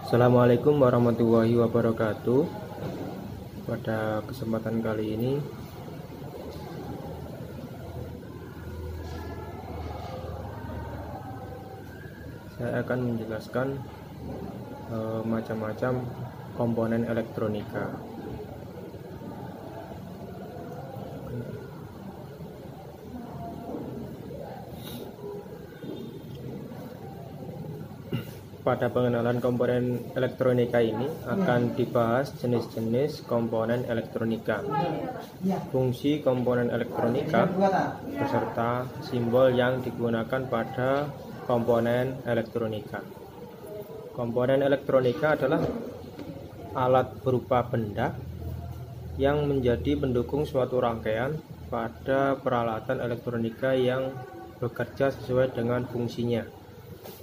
Assalamualaikum warahmatullahi wabarakatuh. Pada kesempatan kali ini saya akan menjelaskan macam-macam komponen elektronika. Pada pengenalan komponen elektronika ini akan dibahas jenis-jenis komponen elektronika, fungsi komponen elektronika, beserta simbol yang digunakan pada komponen elektronika. Komponen elektronika adalah alat berupa benda yang menjadi pendukung suatu rangkaian pada peralatan elektronika yang bekerja sesuai dengan fungsinya,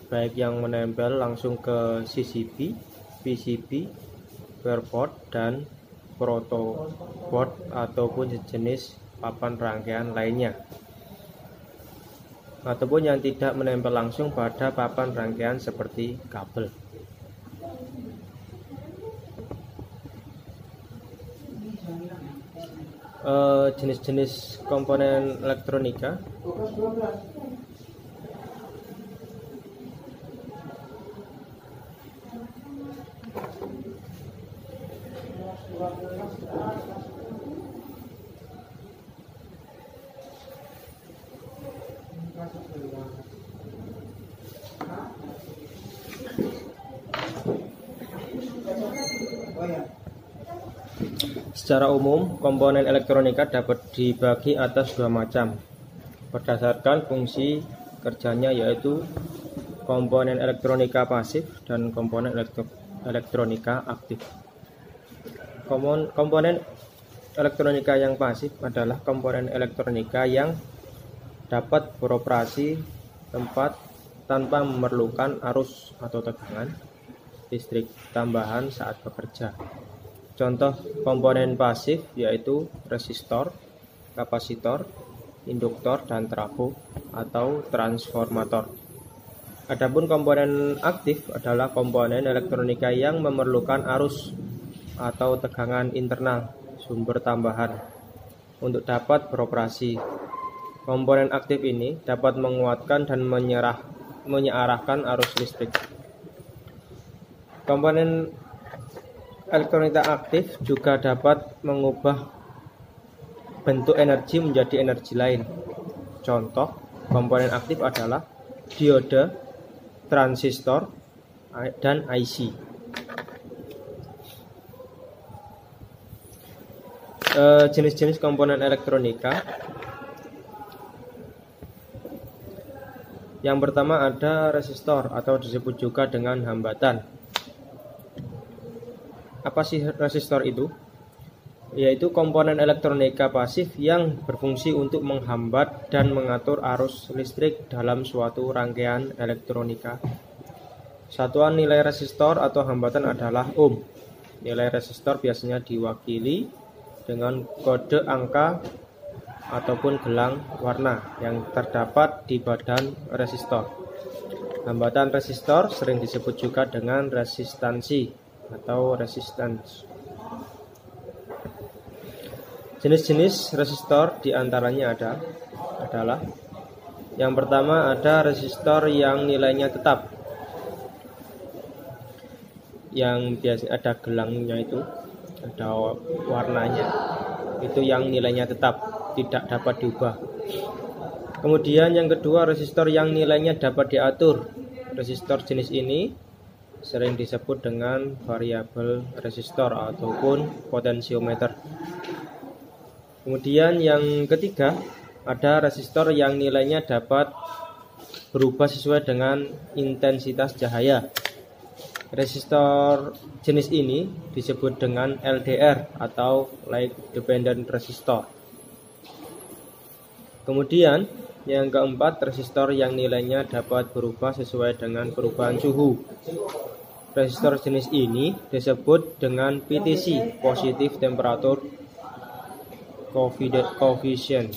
baik yang menempel langsung ke CCP, PCB, breadboard, dan protoboard ataupun sejenis papan rangkaian lainnya, ataupun yang tidak menempel langsung pada papan rangkaian seperti kabel. Jenis-jenis komponen elektronika. Secara umum, komponen elektronika dapat dibagi atas dua macam berdasarkan fungsi kerjanya, yaitu komponen elektronika pasif dan komponen elektronika aktif. Komponen elektronika yang pasif adalah komponen elektronika yang dapat beroperasi tanpa memerlukan arus atau tegangan listrik tambahan saat bekerja. Contoh komponen pasif yaitu resistor, kapasitor, induktor, dan trafo atau transformator. Adapun komponen aktif adalah komponen elektronika yang memerlukan arus atau tegangan internal sumber tambahan untuk dapat beroperasi. Komponen aktif ini dapat menguatkan dan menyearahkan arus listrik. Komponen elektronika aktif juga dapat mengubah bentuk energi menjadi energi lain. Contoh komponen aktif adalah diode, transistor, dan IC. Jenis-jenis komponen elektronika. Yang pertama ada resistor atau disebut juga dengan hambatan. Apa sih resistor itu? Yaitu komponen elektronika pasif yang berfungsi untuk menghambat dan mengatur arus listrik dalam suatu rangkaian elektronika. Satuan nilai resistor atau hambatan adalah ohm. Nilai resistor biasanya diwakili dengan kode angka ataupun gelang warna yang terdapat di badan resistor. Hambatan resistor sering disebut juga dengan resistansi atau resistance. Jenis-jenis resistor diantaranya adalah yang pertama ada resistor yang nilainya tetap, yang biasanya ada gelangnya itu, ada warnanya, itu yang nilainya tetap, tidak dapat diubah. Kemudian yang kedua resistor yang nilainya dapat diatur. Resistor jenis ini sering disebut dengan variabel resistor ataupun potensiometer. Kemudian yang ketiga ada resistor yang nilainya dapat berubah sesuai dengan intensitas cahaya. Resistor jenis ini disebut dengan LDR atau Light Dependent Resistor. Kemudian yang keempat resistor yang nilainya dapat berubah sesuai dengan perubahan suhu. Resistor jenis ini disebut dengan PTC, Positive Temperature Coefficient,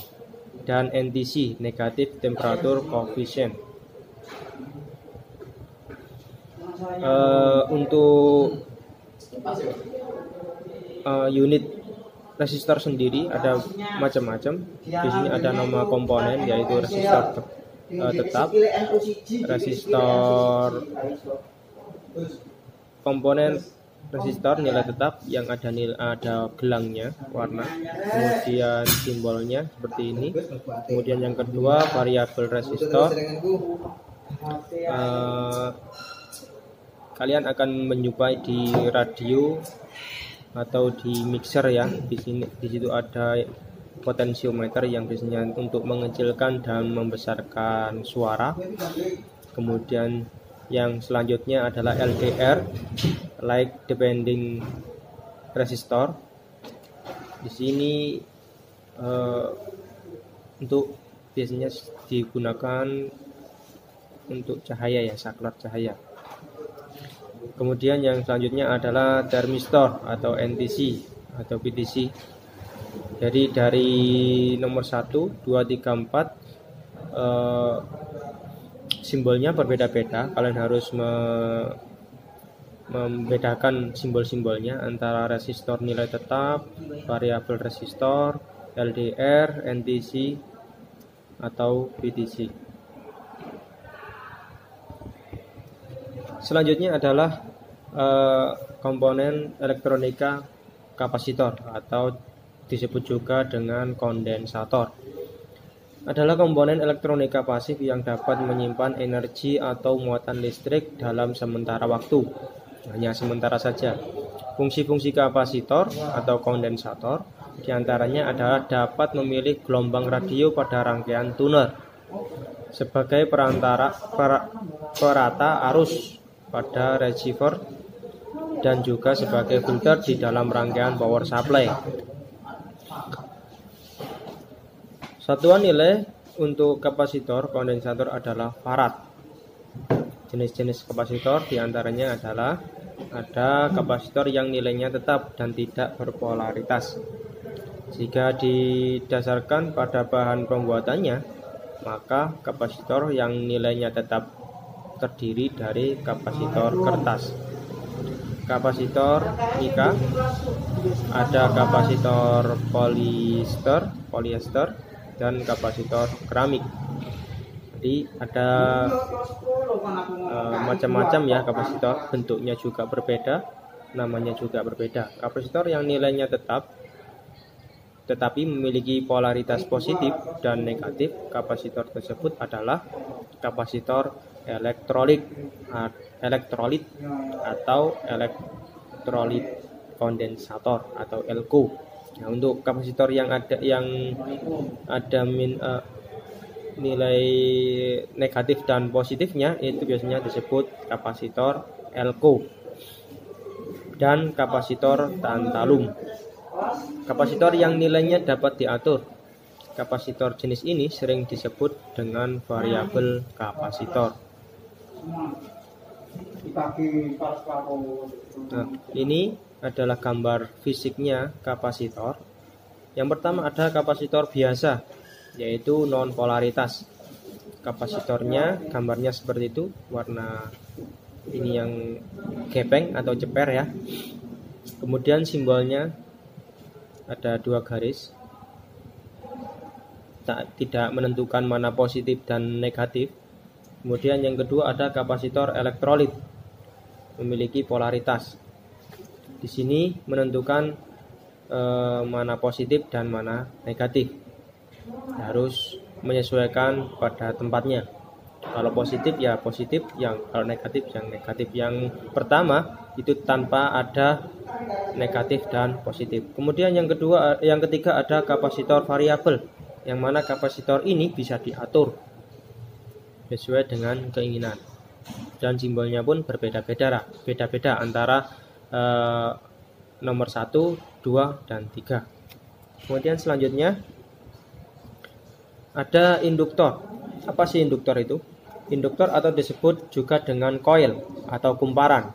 dan NTC, Negative Temperature Coefficient. Untuk unit resistor sendiri ada macam-macam. Di sini ada nama komponen, yaitu resistor tetap, resistor komponen resistor nilai tetap yang ada gelangnya warna, kemudian simbolnya seperti ini. Kemudian yang kedua variabel resistor. Kalian akan menjumpai di radio atau di mixer ya. Di situ ada potensiometer yang biasanya untuk mengecilkan dan membesarkan suara. Kemudian yang selanjutnya adalah LDR, light depending resistor. Di sini untuk biasanya digunakan untuk cahaya ya, saklar cahaya. Kemudian yang selanjutnya adalah termistor atau NTC atau PTC. Jadi dari nomor 1, 2, 3, 4 simbolnya berbeda-beda. Kalian harus membedakan simbol-simbolnya antara resistor nilai tetap, variabel resistor, LDR, NTC atau PTC. Selanjutnya adalah komponen elektronika kapasitor atau disebut juga dengan kondensator. Adalah komponen elektronika pasif yang dapat menyimpan energi atau muatan listrik dalam sementara waktu, hanya sementara saja. Fungsi-fungsi kapasitor atau kondensator diantaranya adalah dapat memilih gelombang radio pada rangkaian tuner sebagai perata arus pada receiver dan juga sebagai filter di dalam rangkaian power supply. Satuan nilai untuk kapasitor kondensator adalah farad. Jenis-jenis kapasitor diantaranya adalah ada kapasitor yang nilainya tetap dan tidak berpolaritas. Jika didasarkan pada bahan pembuatannya, maka kapasitor yang nilainya tetap terdiri dari kapasitor kertas, kapasitor mika, ada kapasitor polyester, dan kapasitor keramik. Jadi ada macam-macam ya kapasitor, bentuknya juga berbeda, namanya juga berbeda. Kapasitor yang nilainya tetap tetapi memiliki polaritas positif dan negatif, kapasitor tersebut adalah kapasitor elektrolit atau elektrolit kondensator atau ELCO. Nah, untuk kapasitor yang ada nilai negatif dan positifnya itu biasanya disebut kapasitor ELCO dan kapasitor tantalum. Kapasitor yang nilainya dapat diatur. Kapasitor jenis ini sering disebut dengan variabel kapasitor. Nah, ini adalah gambar fisiknya kapasitor. Yang pertama ada kapasitor biasa, yaitu non polaritas. Kapasitornya gambarnya seperti itu, warna ini yang gepeng atau ceper ya. Kemudian simbolnya ada 2 garis, tidak menentukan mana positif dan negatif. Kemudian yang kedua ada kapasitor elektrolit, memiliki polaritas. Di sini menentukan mana positif dan mana negatif. Harus menyesuaikan pada tempatnya. Kalau positif ya positif, kalau negatif yang negatif. Yang pertama itu tanpa ada negatif dan positif. Kemudian yang ketiga ada kapasitor variabel, yang mana kapasitor ini bisa diatur sesuai dengan keinginan, dan simbolnya pun berbeda-beda antara nomor 1, 2, dan 3. Kemudian selanjutnya ada induktor. Apa sih induktor itu? Induktor atau disebut juga dengan koil atau kumparan,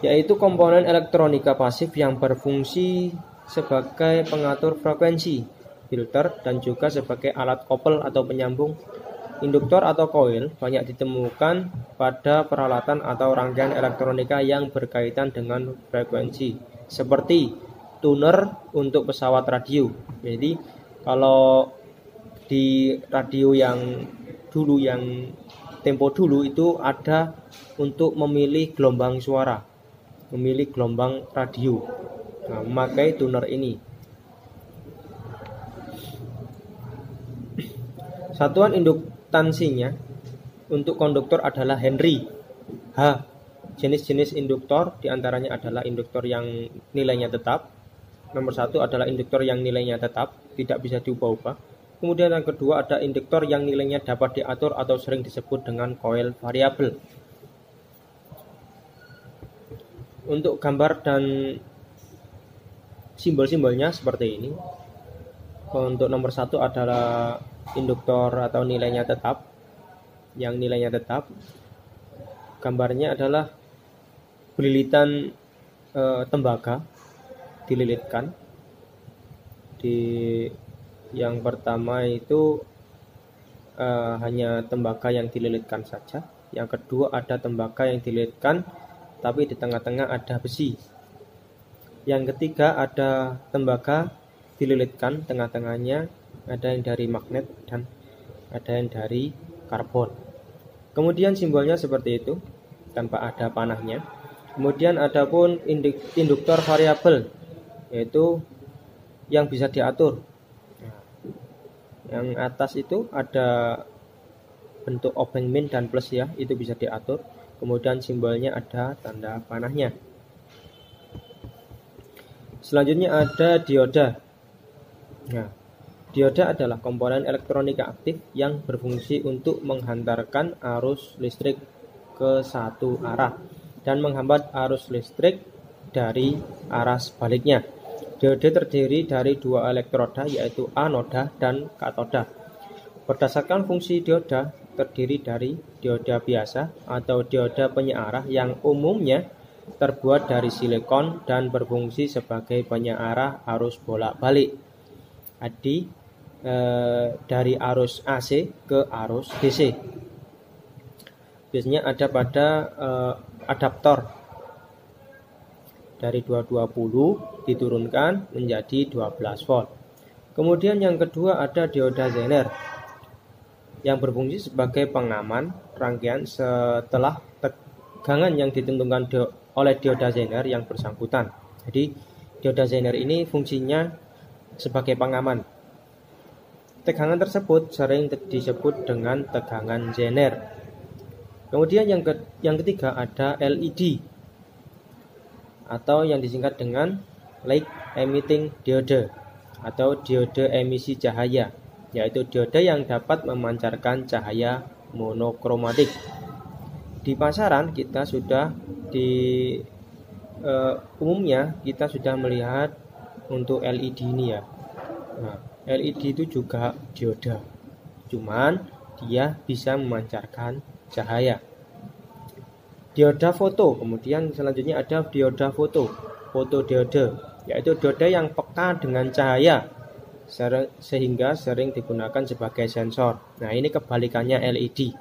yaitu komponen elektronika pasif yang berfungsi sebagai pengatur frekuensi, filter, dan juga sebagai alat kopel atau penyambung Induktor atau koil banyak ditemukan pada peralatan atau rangkaian elektronika yang berkaitan dengan frekuensi, seperti tuner untuk pesawat radio. Jadi kalau di radio yang dulu, yang tempo dulu, itu ada untuk memilih gelombang suara, memilih gelombang radio. Nah, memakai tuner ini. Satuan induktansinya untuk konduktor adalah Henry. H. Jenis-jenis induktor diantaranya adalah induktor yang nilainya tetap. Nomor 1 adalah induktor yang nilainya tetap, tidak bisa diubah-ubah. Kemudian yang kedua ada induktor yang nilainya dapat diatur atau sering disebut dengan koil variabel. Untuk gambar dan simbol-simbolnya seperti ini. Untuk nomor 1 adalah induktor atau nilainya tetap, yang nilainya tetap. Gambarnya adalah belilitan tembaga dililitkan. Di yang pertama itu hanya tembaga yang dililitkan saja. Yang kedua ada tembaga yang dililitkan tapi di tengah-tengah ada besi. Yang ketiga ada tembaga dililitkan, tengah-tengahnya ada yang dari magnet dan ada yang dari karbon. Kemudian simbolnya seperti itu tanpa ada panahnya. Kemudian ada pun induktor variabel, yaitu yang bisa diatur. Yang atas itu ada bentuk obeng min dan plus ya, itu bisa diatur. Kemudian simbolnya ada tanda panahnya. Selanjutnya ada dioda. Nah, dioda adalah komponen elektronika aktif yang berfungsi untuk menghantarkan arus listrik ke satu arah dan menghambat arus listrik dari arah sebaliknya. Dioda terdiri dari dua elektroda, yaitu anoda dan katoda. Berdasarkan fungsi dioda, terdiri dari dioda biasa atau dioda penyearah yang umumnya terbuat dari silikon dan berfungsi sebagai penyearah arus bolak-balik. Dari arus AC ke arus DC. Biasanya ada pada adaptor. Dari 220 diturunkan menjadi 12 volt. Kemudian yang kedua ada dioda Zener yang berfungsi sebagai pengaman rangkaian setelah tegangan yang ditentukan oleh dioda Zener yang bersangkutan. Jadi dioda Zener ini fungsinya sebagai pengaman. Tegangan tersebut sering disebut dengan tegangan Zener. Kemudian yang ketiga ada LED atau yang disingkat dengan light emitting diode atau diode emisi cahaya, yaitu diode yang dapat memancarkan cahaya monokromatik. Di pasaran kita sudah umumnya kita sudah melihat untuk LED ini ya. Nah, LED itu juga dioda, cuman dia bisa memancarkan cahaya. Dioda foto, kemudian selanjutnya ada dioda fotodiode, yaitu diode yang peka dengan cahaya sehingga sering digunakan sebagai sensor. Nah, ini kebalikannya LED.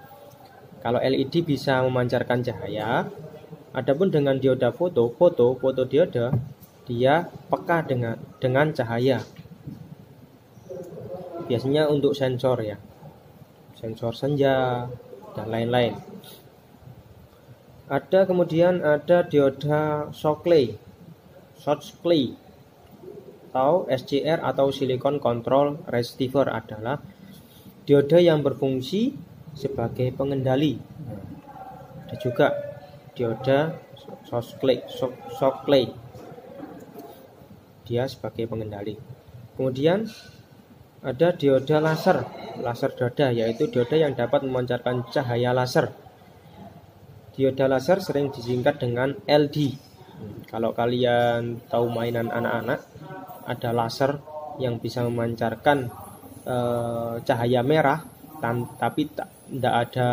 Kalau LED bisa memancarkan cahaya, adapun dengan dioda fotodiode, dia peka dengan cahaya. Biasanya untuk sensor ya, sensor senja dan lain-lain. Kemudian ada dioda Shockley atau SCR atau Silicon Control Receiver, adalah dioda yang berfungsi sebagai pengendali. Ada juga dioda Shockley, dia sebagai pengendali. Kemudian ada dioda laser dioda, yaitu dioda yang dapat memancarkan cahaya laser. Dioda laser sering disingkat dengan LD. Kalau kalian tahu mainan anak-anak, ada laser yang bisa memancarkan cahaya merah, tapi tidak ada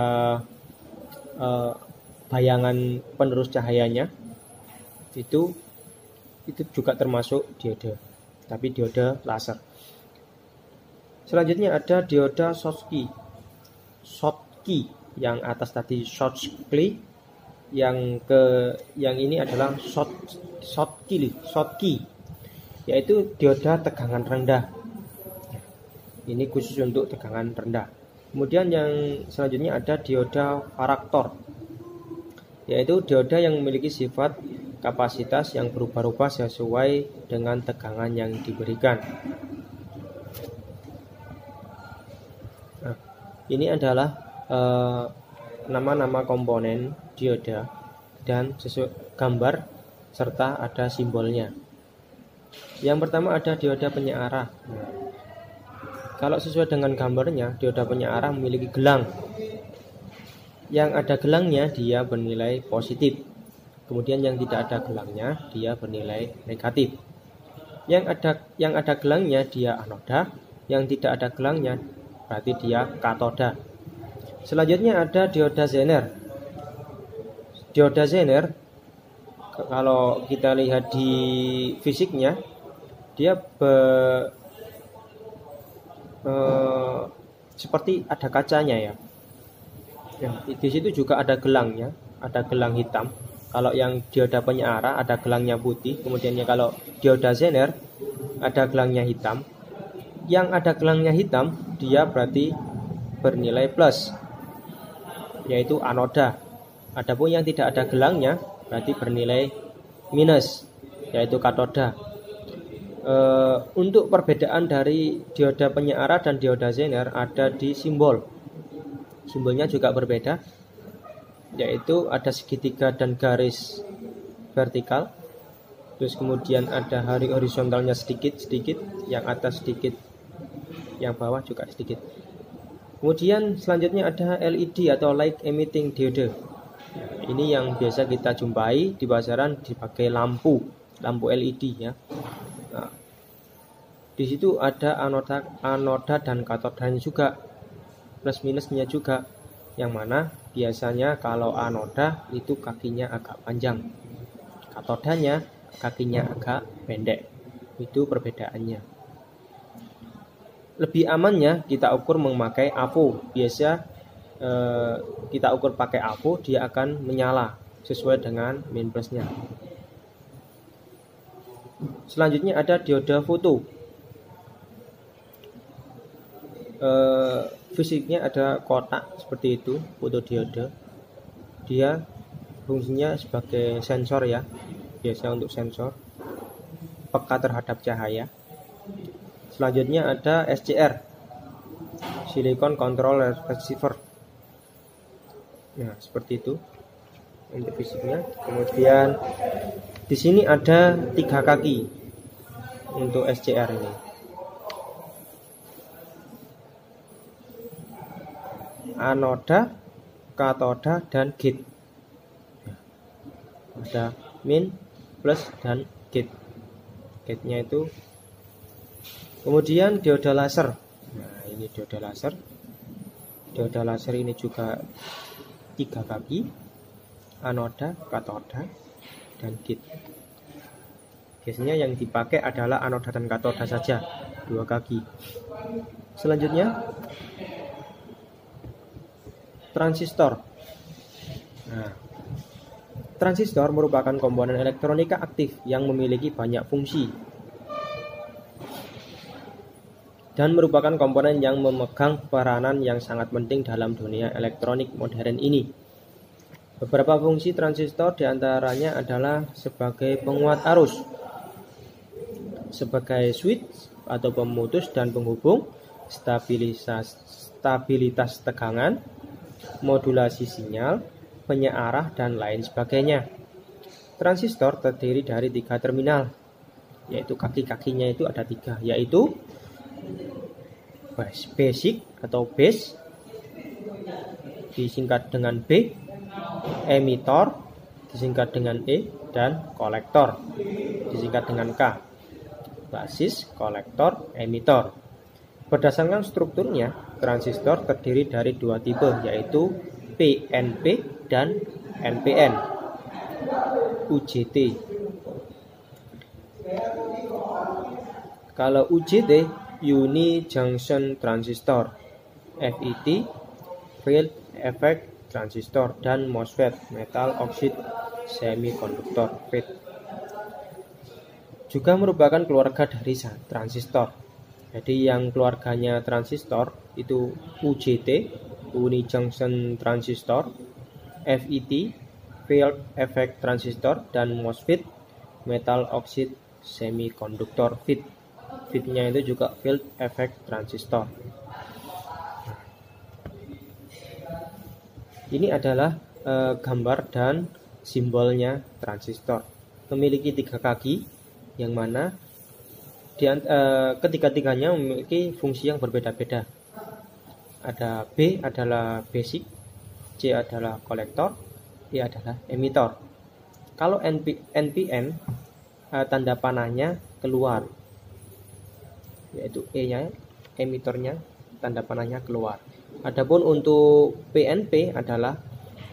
bayangan penerus cahayanya. Itu juga termasuk dioda, tapi dioda laser. Selanjutnya ada dioda Schottky. Schottky, yang atas tadi Schottky, yang ini adalah Schottky, yaitu dioda tegangan rendah. Ini khusus untuk tegangan rendah. Kemudian yang selanjutnya ada dioda varaktor, yaitu dioda yang memiliki sifat kapasitas yang berubah-ubah sesuai dengan tegangan yang diberikan. Nah, ini adalah nama-nama komponen dioda dan sesuai gambar serta ada simbolnya. Yang pertama ada dioda penyearah. Kalau sesuai dengan gambarnya, dioda penyearah memiliki gelang. Yang ada gelangnya dia bernilai positif. Kemudian yang tidak ada gelangnya dia bernilai negatif. Yang ada gelangnya dia anoda, yang tidak ada gelangnya berarti dia katoda. Selanjutnya ada dioda Zener. Dioda Zener, kalau kita lihat di fisiknya, dia seperti ada kacanya ya. Di situ juga ada gelangnya, ada gelang hitam. Kalau yang dioda penyearah ada gelangnya putih. Kemudian kalau dioda Zener ada gelangnya hitam. Yang ada gelangnya hitam dia berarti bernilai plus, yaitu anoda. Adapun yang tidak ada gelangnya berarti bernilai minus, yaitu katoda. Untuk perbedaan dari dioda penyearah dan dioda Zener ada di simbol. Simbolnya juga berbeda, yaitu ada segitiga dan garis vertikal. Terus kemudian ada horizontalnya sedikit, yang atas sedikit, yang bawah juga sedikit. Kemudian selanjutnya ada LED atau light emitting diode. Ini yang biasa kita jumpai di pasaran dipakai lampu LED ya. Nah, di situ ada anoda dan katodanya juga, plus minusnya juga, yang mana biasanya kalau anoda itu kakinya agak panjang, katodanya kakinya agak pendek. Itu perbedaannya. Lebih amannya kita ukur memakai AVO. Biasa kita ukur pakai AVO, dia akan menyala sesuai dengan min plusnya. Selanjutnya ada dioda foto. Fisiknya ada kotak seperti itu, fotodiode. Dia fungsinya sebagai sensor ya, biasa untuk sensor, peka terhadap cahaya. Selanjutnya ada SCR, Silicon Control Receiver. Nah, seperti itu untuk fisiknya. Kemudian di sini ada 3 kaki untuk SCR ini. Anoda, katoda, dan gate. Ada min, plus, dan gate. Gate-nya itu. Kemudian dioda laser. Nah, ini dioda laser. Dioda laser ini juga 3 kaki, anoda, katoda, dan gate. Biasanya yang dipakai adalah anoda dan katoda saja, 2 kaki. Selanjutnya transistor. Nah, transistor merupakan komponen elektronika aktif yang memiliki banyak fungsi dan merupakan komponen yang memegang peranan yang sangat penting dalam dunia elektronik modern ini. Beberapa fungsi transistor diantaranya adalah sebagai penguat arus, sebagai switch atau pemutus dan penghubung, stabilitas tegangan, modulasi sinyal, penyearah, dan lain sebagainya. Transistor terdiri dari 3 terminal, yaitu kaki-kakinya itu ada 3, yaitu basic atau base, disingkat dengan B, emitor, disingkat dengan E, dan kolektor, disingkat dengan K. Basis, kolektor, emitor. Berdasarkan strukturnya, transistor terdiri dari 2 tipe, yaitu PNP dan NPN. UJT. Kalau UJT, Uni Junction Transistor. FET, field effect transistor, dan MOSFET metal oxide semiconductor FET. Juga merupakan keluarga dari transistor. Jadi yang keluarganya transistor itu UJT, Uni Junction Transistor, FET, Field Effect Transistor, dan MOSFET, Metal Oxide Semiconductor FET. FET-nya itu juga Field Effect Transistor. Ini adalah gambar dan simbolnya transistor. Memiliki 3 kaki, yang mana ketiga-tiganya memiliki fungsi yang berbeda-beda. Ada B adalah basic, C adalah kolektor, E adalah emitor. Kalau NPN tanda panahnya keluar, yaitu E-nya, emitornya tanda panahnya keluar. Adapun untuk PNP adalah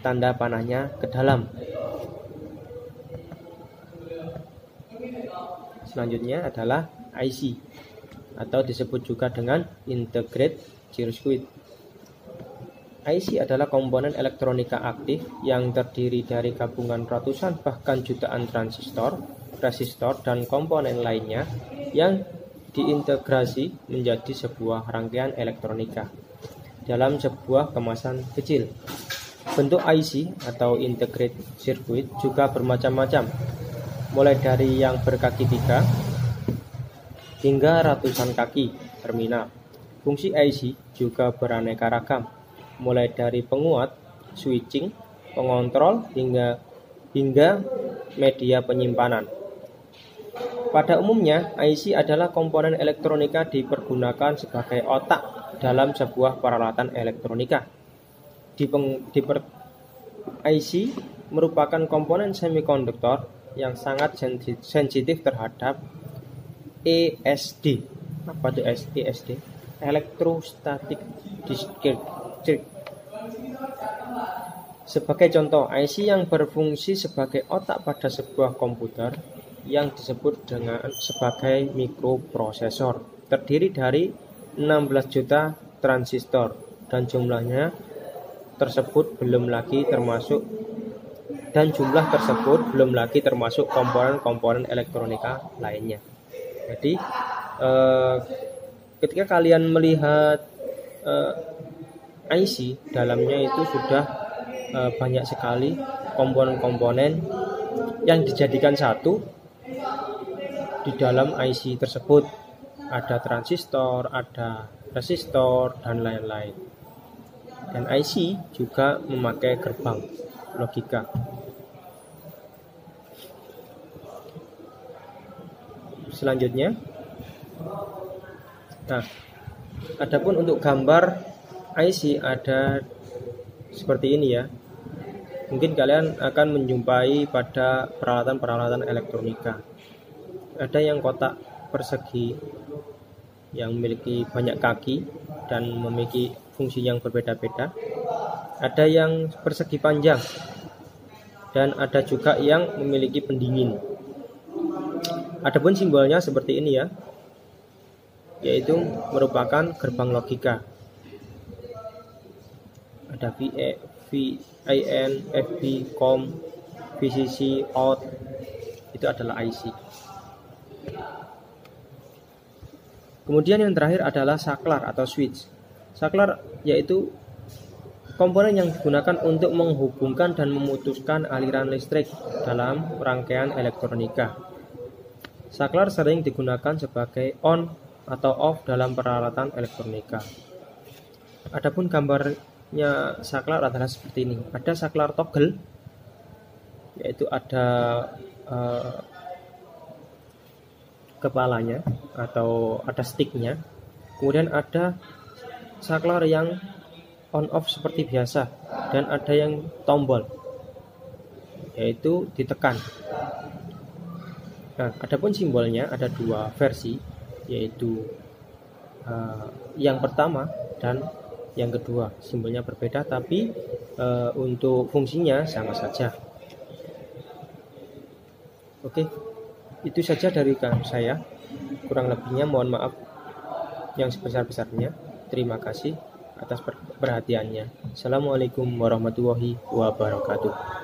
tanda panahnya ke dalam. Selanjutnya adalah IC, atau disebut juga dengan Integrated Circuit. IC adalah komponen elektronika aktif yang terdiri dari gabungan ratusan bahkan jutaan transistor, resistor, dan komponen lainnya yang diintegrasi menjadi sebuah rangkaian elektronika dalam sebuah kemasan kecil. Bentuk IC atau Integrated Circuit juga bermacam-macam, mulai dari yang berkaki 3 hingga ratusan kaki terminal. Fungsi IC juga beraneka ragam, mulai dari penguat, switching, pengontrol, hingga media penyimpanan. Pada umumnya, IC adalah komponen elektronika dipergunakan sebagai otak dalam sebuah peralatan elektronika. IC merupakan komponen semikonduktor yang sangat sensitif terhadap ESD. Apa itu ESD? Electrostatic discharge. Sebagai contoh, IC yang berfungsi sebagai otak pada sebuah komputer yang disebut dengan sebagai mikroprosesor terdiri dari 16 juta transistor, dan jumlah tersebut belum lagi termasuk komponen-komponen elektronika lainnya. Jadi ketika kalian melihat IC, dalamnya itu sudah banyak sekali komponen-komponen yang dijadikan satu di dalam IC tersebut. Ada transistor, ada resistor, dan lain-lain. Dan IC juga memakai gerbang logika. Selanjutnya, adapun untuk gambar IC ada seperti ini ya. Mungkin kalian akan menjumpai pada peralatan-peralatan elektronika. Ada yang kotak persegi yang memiliki banyak kaki dan memiliki fungsi yang berbeda-beda. Ada yang persegi panjang, dan ada juga yang memiliki pendingin. Adapun simbolnya seperti ini ya, yaitu merupakan gerbang logika. Ada VIN, FB, COM, VCC, OUT, itu adalah IC. Kemudian yang terakhir adalah saklar atau switch. Saklar yaitu komponen yang digunakan untuk menghubungkan dan memutuskan aliran listrik dalam rangkaian elektronika. Saklar sering digunakan sebagai on atau off dalam peralatan elektronika. Adapun gambarnya saklar adalah seperti ini. Ada saklar toggle, yaitu ada kepalanya atau ada sticknya. Kemudian ada saklar yang on off seperti biasa, dan ada yang tombol, yaitu ditekan. Adapun simbolnya ada 2 versi, yaitu yang pertama dan yang kedua. Simbolnya berbeda, tapi untuk fungsinya sama saja. Oke, itu saja dari saya. Kurang lebihnya mohon maaf yang sebesar-besarnya. Terima kasih. atas perhatiannya. Assalamualaikum warahmatullahi wabarakatuh.